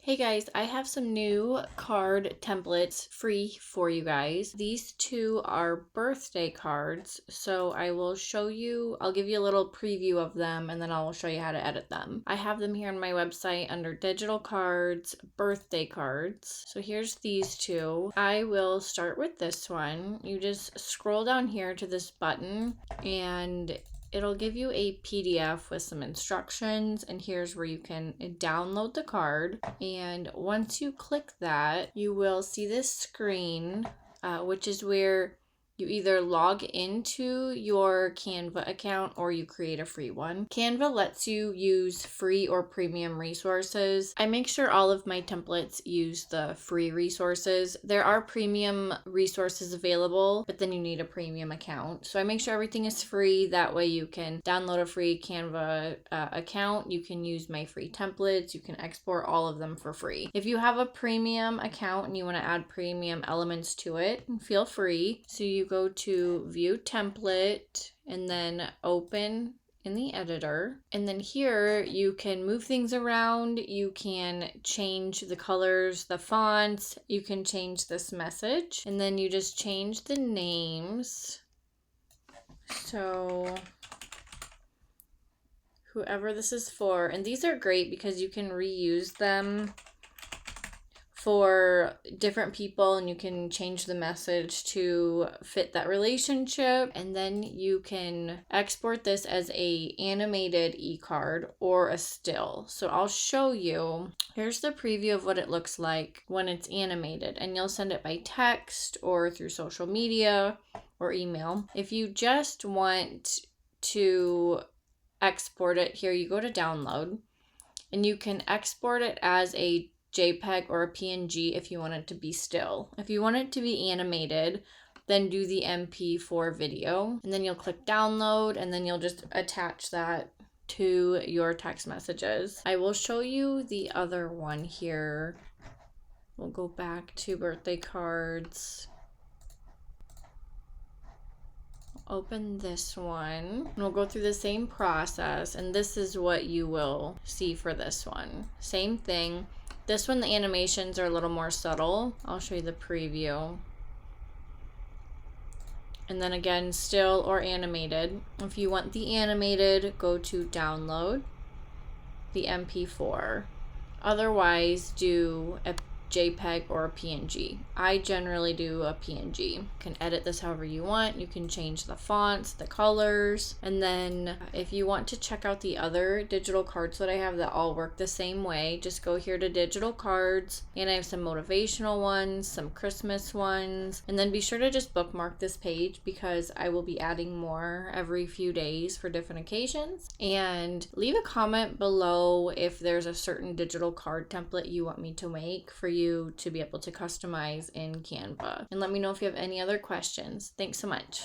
Hey guys, I have some new card templates free for you guys. These two are birthday cards, so I'll give you a little preview of them and then I'll show you how to edit them. I have them here on my website under digital cards, birthday cards. So here's these two. I will start with this one. You just scroll down here to this button and it'll give you a PDF with some instructions, and here's where you can download the card. And once you click that, you will see this screen, which is where you either log into your Canva account or you create a free one. Canva lets you use free or premium resources. I make sure all of my templates use the free resources. There are premium resources available, but then you need a premium account. So I make sure everything is free. That way you can download a free Canva account. You can use my free templates. You can export all of them for free. If you have a premium account and you want to add premium elements to it, feel free. So you go to view template and then open in the editor, and then here you can move things around, you can change the colors, the fonts, you can change this message, and then you just change the names. So whoever this is for, and these are great because you can reuse them for different people and you can change the message to fit that relationship, and then you can export this as a animated e-card or a still. So I'll show you. Here's the preview of what it looks like when it's animated, and you'll send it by text or through social media or email. If you just want to export it, here you go to download and you can export it as a JPEG or a PNG if you want it to be still. If you want it to be animated, then do the MP4 video, and then you'll click download, and then you'll just attach that to your text messages. I will show you the other one here. We'll go back to birthday cards. Open this one and we'll go through the same process, and this is what you will see for this one. Same thing. This one, the animations are a little more subtle. I'll show you the preview. And then again, still or animated. If you want the animated, go to download the MP4. Otherwise, do a JPEG or a PNG. I generally do a PNG. You can edit this however you want. You can change the fonts, the colors, and then if you want to check out the other digital cards that I have that all work the same way, just go here to digital cards, and I have some motivational ones, some Christmas ones, and then be sure to just bookmark this page because I will be adding more every few days for different occasions. And leave a comment below if there's a certain digital card template you want me to make for you to be able to customize in Canva. And let me know if you have any other questions. Thanks so much.